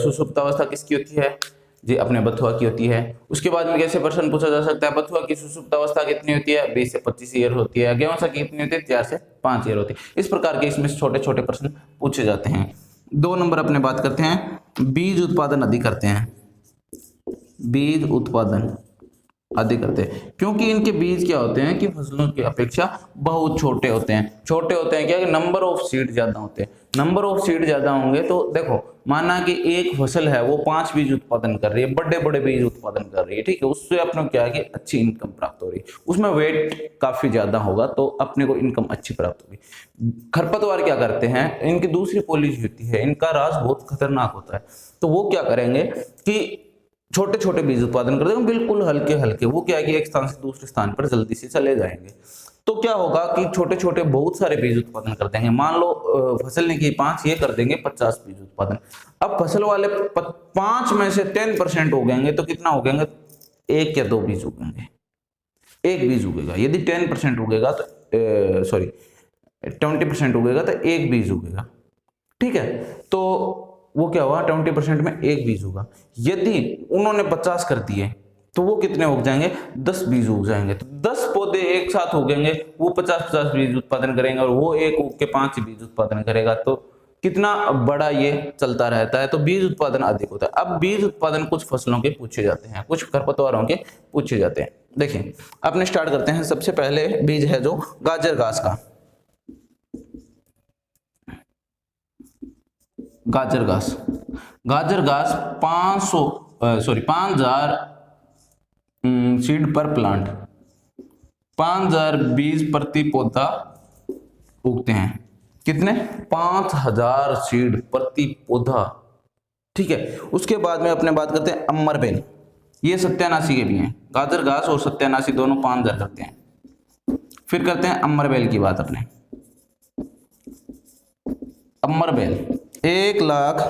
सुषुप्त अवस्था किसकी होती है जी, अपने बथुआ की होती है। उसके बाद में कैसे प्रश्न पूछा जा सकता है, बथुआ की सुषुप्त अवस्था कितनी होती है, 20 से 25 ईयर होती है। गेहूं की कितनी होती है, 4 से 5 ईयर होती है। इस प्रकार के इसमें छोटे छोटे प्रश्न पूछे जाते हैं। 2 नंबर अपने बात करते हैं, बीज उत्पादन अधिक करते हैं। बीज उत्पादन आदि करते हैं, क्योंकि इनके बीज क्या होते हैं कि फसलों की अपेक्षा बहुत छोटे होते हैं। छोटे होते हैं क्या कि नंबर ऑफ सीड ज्यादा होते हैं। नंबर ऑफ सीड ज्यादा होंगे तो देखो, माना कि एक फसल है वो 5 बीज उत्पादन कर रही है, बड़े बड़े बीज उत्पादन कर रही है, ठीक है, उससे अपने क्या है कि अच्छी इनकम प्राप्त हो रही है, उसमें वेट काफी ज्यादा होगा तो अपने को इनकम अच्छी प्राप्त होगी। खरपतवार क्या करते हैं, इनकी दूसरी पॉलिसी होती है, इनका राज बहुत खतरनाक होता है, तो वो क्या करेंगे कि छोटे छोटे बीज उत्पादन कर देंगे, बिल्कुल हल्के हल्के, वो क्या है कि एक स्थान से दूसरे स्थान पर जल्दी से चले जाएंगे। तो क्या होगा कि छोटे छोटे बहुत सारे बीज उत्पादन कर देंगे। मान लो फसल ने की 5, ये कर देंगे 50 बीज उत्पादन। अब फसल वाले 5 में से 10% उगेंगे तो कितना उगेंगे, 1 या 2 बीज उगेंगे, 1 बीज उगेगा। यदि 10% उगेगा तो सॉरी 20% उगेगा तो 1 बीज उगेगा, ठीक है। तो वो क्या हुआ, 20% में 1 बीज होगा। यदि उन्होंने 50 कर दिए तो वो कितने उग जाएंगे, 10 बीज उग जाएंगे। तो 10 पौधे एक साथ उगेंगे, वो 50-50 बीज उत्पादन करेंगे और वो एक उग के 5 बीज उत्पादन करेगा। तो कितना बड़ा ये चलता रहता है, तो बीज उत्पादन अधिक होता है। अब बीज उत्पादन कुछ फसलों के पूछे जाते हैं, कुछ खरपतवारों के पूछे जाते हैं। देखिए अपने स्टार्ट करते हैं। सबसे पहले बीज है जो गाजर घास का। गाजर घास 5000 सीड पर प्लांट, 5000 बीज प्रति पौधा उगते हैं। कितने, 5000 सीड प्रति पौधा, ठीक है। उसके बाद में अपने बात करते हैं अमर बेल, ये 87 के भी हैं। गाजर घास और 87 दोनों 5000 करते हैं। फिर करते हैं अमर बेल की बात अपने। अमर बेल 1 लाख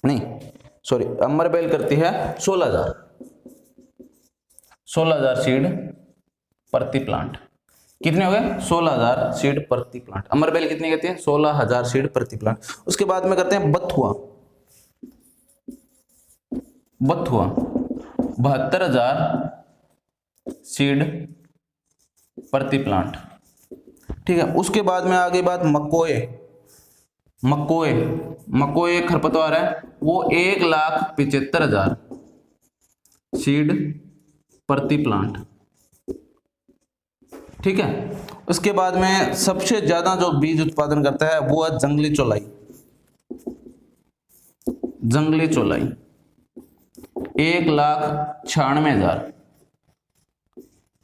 नहीं सॉरी, अमर बेल करती है 16,000 सीड प्रति प्लांट। कितने हो गए, 16,000 सीड प्रति प्लांट। अमर बेल कितनी कहती है, 16,000 सीड प्रति प्लांट। उसके बाद में करते हैं बथुआ 72,000 सीड प्रति प्लांट, ठीक है। उसके बाद में आगे बात मकोए खरपतवार है, वो 1,75,000 सीड प्रति प्लांट, ठीक है। उसके बाद में सबसे ज्यादा जो बीज उत्पादन करता है वो है जंगली चौलाई 1,96,000।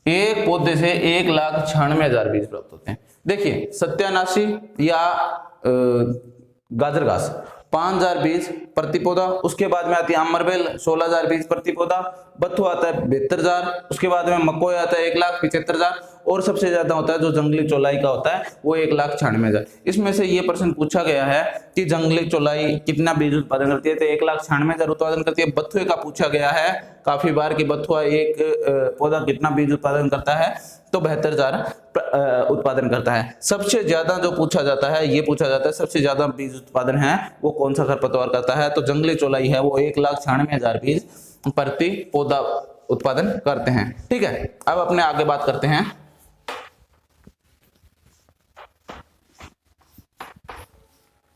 एक पौधे से 1,96,000 बीज प्राप्त होते हैं। देखिए 87 या गाजर घास 5,000 बीज प्रति पौधा। उसके बाद में आती है अमरबेल 16,000 बीज प्रति पौधा। बथुआ आता है 72,000। उसके बाद में मकोई आता है 1,75,000 और सबसे ज्यादा होता है जो जंगली चौलाई का होता है वो 1,96,000। इसमें से ये प्रश्न पूछा गया है कि जंगली चौलाई कितना बीज उत्पादन करती है, तो 1,96,000 उत्पादन करती है। बथुए का पूछा गया है काफी बार कि बथुआ एक पौधा कितना बीज उत्पादन करता है, तो 72,000 उत्पादन करता है। सबसे ज्यादा जो पूछा जाता है ये पूछा जाता है सबसे ज्यादा बीज उत्पादन है वो कौन सा खरपतवार करता है, तो जंगली चौलाई है, वो 1,96,000 बीज प्रति पौधा उत्पादन करते हैं, ठीक है। अब अपने आगे बात करते हैं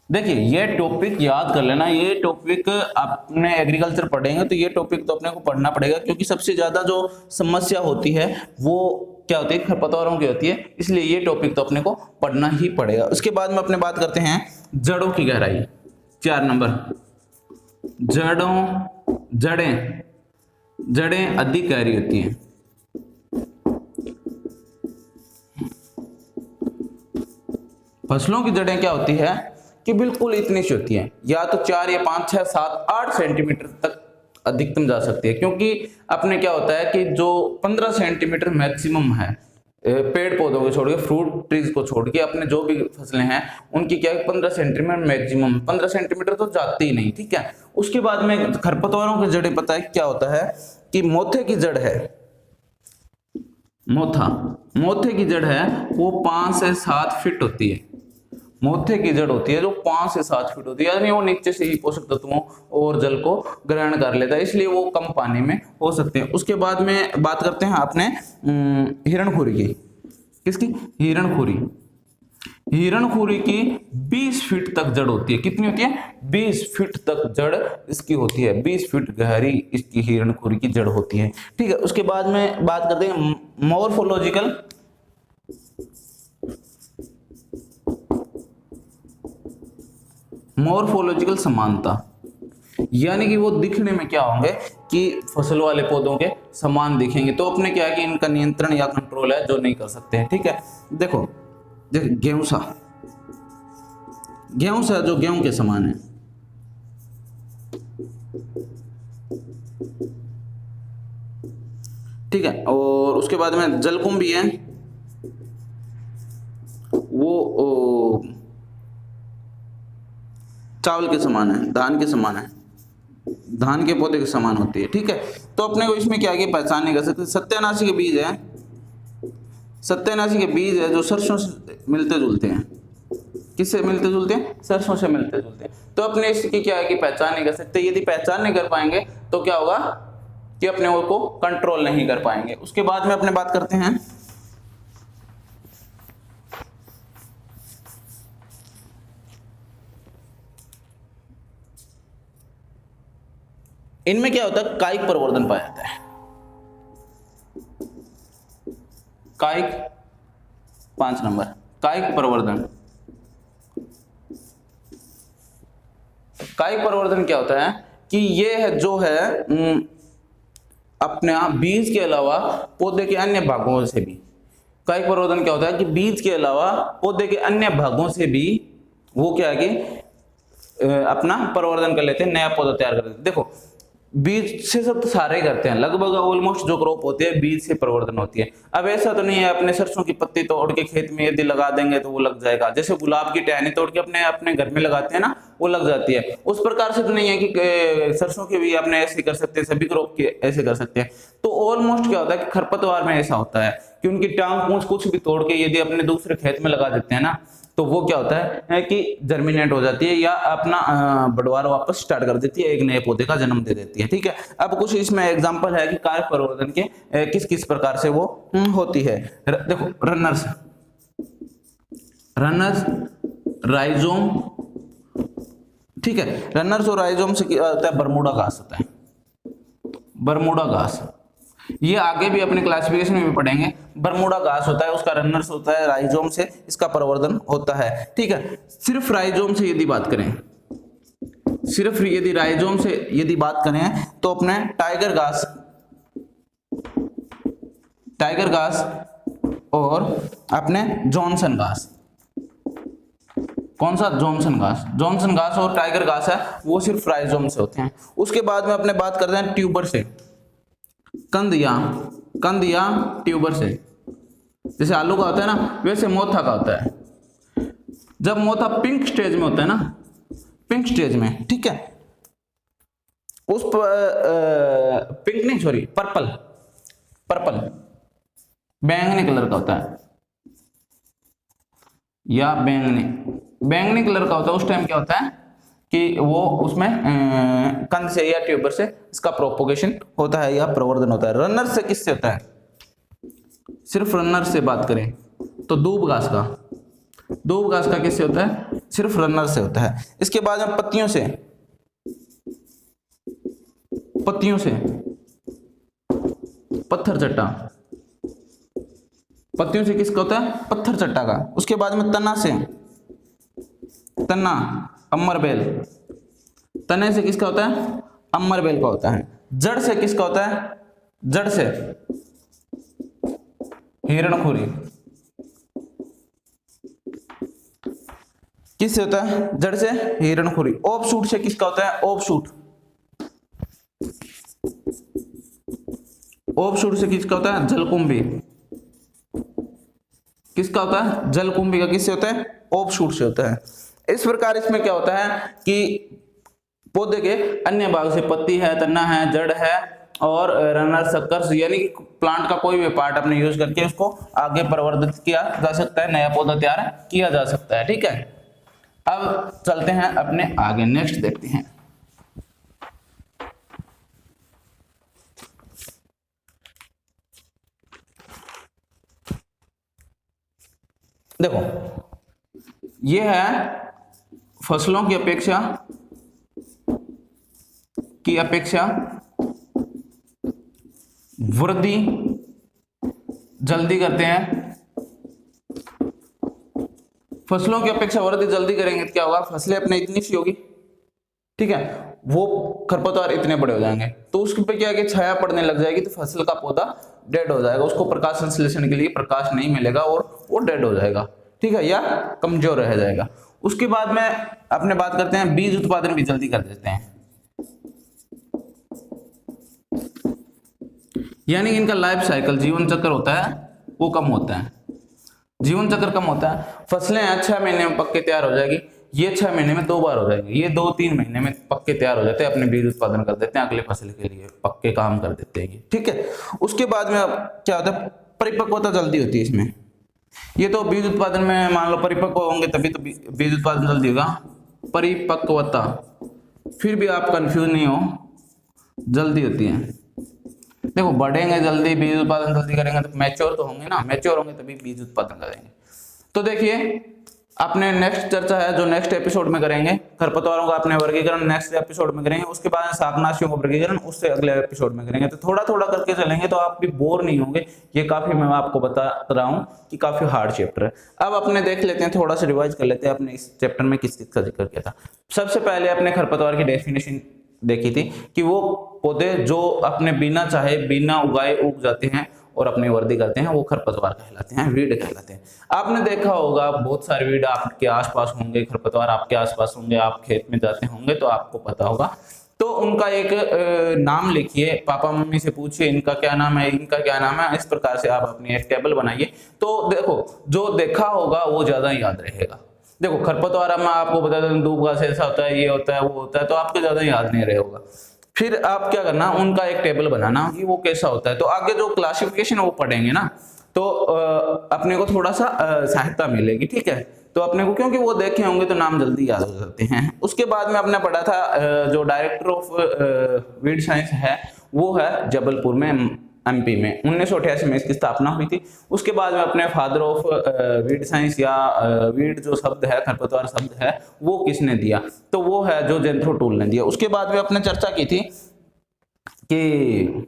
देखिए ये टॉपिक याद कर लेना, ये टॉपिक आपने एग्रीकल्चर पढ़ेंगे तो ये टॉपिक तो अपने को पढ़ना पड़ेगा, क्योंकि सबसे ज्यादा जो समस्या होती है वो क्या होती है, खरपतवारों की होती है, इसलिए ये टॉपिक तो अपने को पढ़ना ही पड़ेगा। उसके बाद में अपने बात करते हैं जड़ों की गहराई। 4 नंबर, जड़ें अधिक गहरी होती हैं। फसलों की जड़ें क्या होती है कि बिल्कुल इतनी सी होती हैं, या तो 4 या 5, 6, 7, 8 सेंटीमीटर तक अधिकतम जा सकती है, क्योंकि अपने क्या होता है कि जो 15 सेंटीमीटर मैक्सिमम है पेड़ पौधों को छोड़ के, फ्रूट ट्रीज को छोड़ के अपने जो भी फसलें हैं उनकी क्या है 15 सेंटीमीटर मैक्सिमम, 15 सेंटीमीटर तो जाती ही नहीं, ठीक है। उसके बाद में खरपतवारों की जड़ें पता है क्या होता है कि मोथे की जड़ है, मोथे की जड़ है वो 5 से 7 फीट होती है। मोथे की जड़ होती है जो 5 से 7 फीट होती है, यानी वो नीचे से ही पोषक तत्वों और जल को ग्रहण कर लेता है, इसलिए वो कम पानी में हो सकते हैं। उसके बाद में बात करते हैं अपने हिरणखुरी की। किसकी, हिरणखुरी। हिरणखूरी की 20 फीट तक जड़ होती है। कितनी होती है? 20 फीट तक जड़ इसकी होती है। 20 फीट गहरी इसकी हिरणखूरी की जड़ होती है। ठीक है, उसके बाद में बात करते हैं मॉर्फोलॉजिकल। मॉर्फोलॉजिकल समानता, यानी कि वो दिखने में क्या होंगे कि फसल वाले पौधों के समान दिखेंगे। तो अपने क्या है कि इनका नियंत्रण या कंट्रोल है जो नहीं कर सकते हैं। ठीक है, देखो गेहूं सा जो गेहूं के समान है। ठीक है, और उसके बाद में जलकुंभी है, वो चावल के समान है, धान के समान है, धान के पौधे के समान होती है। ठीक है, तो अपने को इसमें क्या पहचान नहीं कर सकते। सत्यानाशी के बीज है, सत्यानाशी के बीज है जो सरसों से मिलते जुलते हैं। किससे मिलते जुलते हैं? सरसों से मिलते जुलते हैं। तो अपने इसकी क्या है कि पहचान नहीं कर सकते। यदि पहचान नहीं कर पाएंगे तो क्या होगा कि अपने को कंट्रोल नहीं कर पाएंगे। उसके बाद में अपने बात करते हैं इनमें क्या होता है, कायिक प्रवर्धन पाया जाता है। कायिक 5 नंबर, कायिक प्रवर्धन। कायिक प्रवर्धन क्या होता है कि ये है जो है अपने बीज के अलावा पौधे के अन्य भागों से भी। कायिक प्रवर्धन क्या होता है कि बीज के अलावा पौधे के अन्य भागों से भी वो क्या है कि अपना प्रवर्धन कर लेते हैं, नया पौधा तैयार कर लेते हैं। देखो बीज से सब तो सारे ही करते हैं, लगभग ऑलमोस्ट जो क्रॉप होती है बीज से प्रवर्धन होती है। अब ऐसा तो नहीं है अपने सरसों की पत्ती तोड़ के खेत में यदि लगा देंगे तो वो लग जाएगा। जैसे गुलाब की टहनी तोड़ के अपने अपने घर में लगाते हैं ना, वो लग जाती है। उस प्रकार से तो नहीं है कि सरसों के भी अपने ऐसे कर सकते हैं, सभी क्रॉप के ऐसे कर सकते हैं। तो ऑलमोस्ट क्या होता है कि खरपतवार में ऐसा होता है कि उनकी टांग पूंछ कुछ भी तोड़ के यदि अपने दूसरे खेत में लगा देते हैं ना, तो वो क्या होता है कि जर्मिनेट हो जाती है या अपना बढ़वार वापस स्टार्ट कर देती है, एक नए पौधे का जन्म दे देती है। ठीक है, अब कुछ इसमें एग्जांपल है कि कायिक प्रवर्धन के किस किस प्रकार से वो होती है। देखो रनर्स, राइजोम। ठीक है, रनर्स और राइजोम से क्या होता है, बरमूडा घास होता है, बरमूडा घास। ये आगे भी अपने क्लासिफिकेशन में भी पढ़ेंगे। बरमूडा घास होता है, उसका रनर्स होता है, राइजोम से इसका प्रवर्धन होता है। ठीक है, सिर्फ राइजोम से यदि बात करें, सिर्फ यदि राइजोम से यदि बात करें तो अपने टाइगर घास और अपने जॉनसन घास। कौन सा? जॉनसन घास। जॉनसन घास और टाइगर घास है वो सिर्फ राइजोम से होते हैं। उसके बाद में अपने बात करते हैं ट्यूबर से, कंद या ट्यूबर से। जैसे आलू का होता है ना, वैसे मोथा का होता है। जब मोथा पिंक स्टेज में होता है ना, पिंक स्टेज में, ठीक है, उस पिंक नहीं सॉरी पर्पल बैंगनी कलर का होता है या बैंगनी कलर का होता है। उस टाइम क्या होता है कि वो उसमें कंद से या ट्यूबर से इसका प्रोपोगेशन होता है या प्रवर्धन होता है। रनर से किससे होता है? सिर्फ रनर से बात करें तो दूब घास का किससे होता है? सिर्फ रनर से होता है। इसके बाद में पत्तियों से पत्थर चट्टा, पत्तियों से किसका होता है? पत्थर चट्टा का। उसके बाद में तना अमरबेल, तने से किसका होता है? अमरबेल का होता है। जड़ से किसका होता है? जड़ से हिरणखूरी। किससे होता है? जड़ से हिरणखूरी। ऑफशूट से किसका होता है? ऑफशूट से किसका होता है? जलकुंभी। किसका होता है? जलकुंभी का। किससे होता है? ऑफशूट से होता है। इस प्रकार इसमें क्या होता है कि पौधे के अन्य भाग से पत्ती है, तना है, जड़ है और रनर सक्कर्स, यानी कि प्लांट का कोई भी पार्ट अपने यूज करके उसको आगे प्रवर्धित किया जा सकता है, नया पौधा तैयार किया जा सकता है। ठीक है, अब चलते हैं अपने आगे, नेक्स्ट देखते हैं। देखो ये है फसलों की अपेक्षा वृद्धि जल्दी करते हैं। फसलों की अपेक्षा वृद्धि जल्दी करेंगे तो क्या होगा, फसलें अपने इतनी सी होगी, ठीक है, वो खरपतवार इतने बड़े हो जाएंगे, तो उसके पे क्या है कि छाया पड़ने लग जाएगी, तो फसल का पौधा डेड हो जाएगा, उसको प्रकाश संश्लेषण के लिए प्रकाश नहीं मिलेगा और वो डेड हो जाएगा, ठीक है, या कमजोर रह जाएगा। उसके बाद में अपने बात करते हैं बीज उत्पादन भी जल्दी कर देते हैं, यानी इनका लाइफ साइकिल, जीवन चक्र होता है वो कम होता है, जीवन चक्र कम होता है। फसलें 6 महीने में पक्के तैयार हो जाएगी, ये 6 महीने में 2 बार हो जाएंगे, ये 2-3 महीने में पक्के तैयार हो जाते हैं, अपने बीज उत्पादन कर देते हैं, अगले फसल के लिए पक्के काम कर देते हैं, ठीक है। उसके बाद में अब क्या होता है, परिपक्वता जल्दी होती है इसमें। ये तो बीज उत्पादन में मान लो परिपक्व होंगे तभी तो बीज उत्पादन जल्दी होगा। परिपक्वता, फिर भी आप कंफ्यूज नहीं हो, जल्दी होती है। देखो बढ़ेंगे जल्दी, बीज उत्पादन जल्दी करेंगे तो मैच्योर तो होंगे ना, मैच्योर होंगे तभी बीज उत्पादन करेंगे। तो देखिए अपने नेक्स्ट चर्चा है जो नेक्स्ट एपिसोड में करेंगे, खरपतवारों का अपने वर्गीकरण नेक्स्ट एपिसोड में करेंगे, उसके बाद शाकनाशियों का वर्गीकरण उससे अगले एपिसोड में करेंगे। तो थोड़ा थोड़ा करके चलेंगे तो आप भी बोर नहीं होंगे, ये काफी मैं आपको बता रहा हूँ कि काफी हार्ड चैप्टर है। अब अपने देख लेते हैं, थोड़ा सा रिवाइज कर लेते हैं अपने इस चैप्टर में किस चीज का जिक्र किया था। सबसे पहले अपने खरपतवार की डेफिनेशन देखी थी कि वो पौधे जो अपने बिना चाहे बिना उगाए उग जाते हैं और अपनी वृद्धि करते हैं, वो खरपतवार कहलाते हैं, वीड कहलाते हैं। आपने देखा होगा बहुत सारे वीड आपके आसपास होंगे, खरपतवार आपके आसपास होंगे, आप खेत में जाते होंगे तो आपको पता होगा। तो उनका एक नाम लिखिए, पापा मम्मी से पूछिए इनका क्या नाम है, इनका क्या नाम है, इस प्रकार से आप अपनी एक टेबल बनाइए। तो देखो जो देखा होगा वो ज्यादा याद रहेगा। देखो खरपतवार मैं आपको बता दें दूब घास ऐसा होता है, ये होता है, वो होता है, तो आपको ज्यादा याद नहीं रहेगा। फिर आप क्या करना, उनका एक टेबल बनाना कि वो कैसा होता है, तो आगे जो क्लासिफिकेशन है वो पढ़ेंगे ना, तो अपने को थोड़ा सा सहायता मिलेगी, ठीक है। तो अपने को क्योंकि वो देखे होंगे तो नाम जल्दी याद हो जाते हैं। उसके बाद में आपने पढ़ा था जो डायरेक्टर ऑफ वीड साइंस है वो है जबलपुर में, एमपी में 1988 में इसकी स्थापना हुई थी। उसके बाद में अपने फादर ऑफ वीड साइंस या वीड जो शब्द है, खरपतवार शब्द है, वो किसने दिया, तो वो है जो जेंथ्रो टूल ने दिया। उसके बाद में अपने चर्चा की थी कि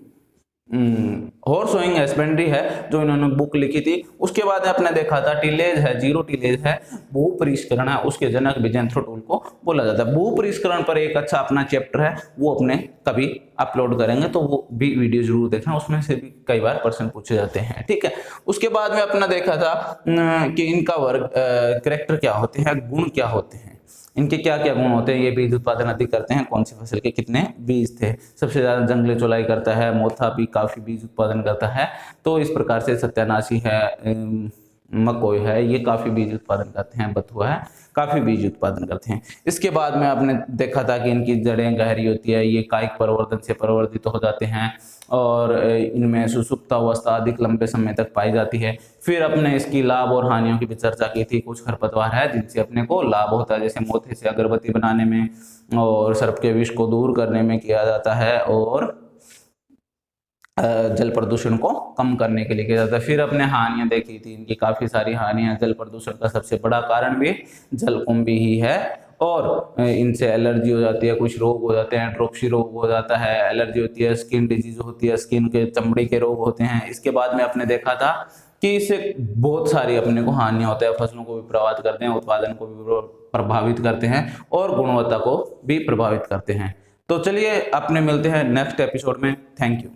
हॉर्स सोइंग हस्बेंड्री है जो इन्होंने बुक लिखी थी। उसके बाद अपने देखा था टिलेज है, जीरो टिलेज है, भूपरिष्करण है, उसके जनक भी जेंथ्रो टूल को बोला जाता है। भूपरिष्करण पर एक अच्छा अपना चैप्टर है, वो अपने कभी अपलोड करेंगे तो वो भी वीडियो जरूर देखना, उसमें से भी कई बार प्रश्न पूछे जाते हैं, ठीक है। उसके बाद में अपना देखा था कि इनका वर्ग कैरेक्टर क्या होते हैं, गुण क्या होते हैं, इनके क्या क्या गुण होते हैं, ये बीज उत्पादन अधिक करते हैं, कौन सी फसल के कितने बीज थे, सबसे ज्यादा जंगली चौलाई करता है, मोथा भी काफी बीज उत्पादन करता है, तो इस प्रकार से सत्यानाशी है, मकोई है, ये काफी बीज उत्पादन करते हैं, बथुआ है, काफी बीज उत्पादन करते हैं। इसके बाद में आपने देखा था कि इनकी जड़ें गहरी होती है, ये कायिक परिवर्तन से परिवर्तित हो जाते हैं और इनमें सुसुप्त अवस्था अधिक लंबे समय तक पाई जाती है। फिर अपने इसकी लाभ और हानियों की भी चर्चा की थी। कुछ खरपतवार है जिनसे अपने को लाभ होता है, जैसे मोथे से अगरबत्ती बनाने में और सर्प के विष को दूर करने में किया जाता है और जल प्रदूषण को कम करने के लिए किया जाता है। फिर अपने हानियां देखी थी, इनकी काफी सारी हानियां, जल प्रदूषण का सबसे बड़ा कारण भी जलकुंभी ही है और इनसे एलर्जी हो जाती है, कुछ रोग हो जाते हैं, ड्रोपसी रोग हो जाता है, एलर्जी होती है, स्किन डिजीज होती है, स्किन के चमड़ी के रोग होते हैं। इसके बाद में अपने देखा था कि इससे बहुत सारी अपने को हानियां होता है, फसलों को भी प्रभावित करते हैं, उत्पादन को भी प्रभावित करते हैं और गुणवत्ता को भी प्रभावित करते हैं। तो चलिए अपने मिलते हैं नेक्स्ट एपिसोड में। Thank you.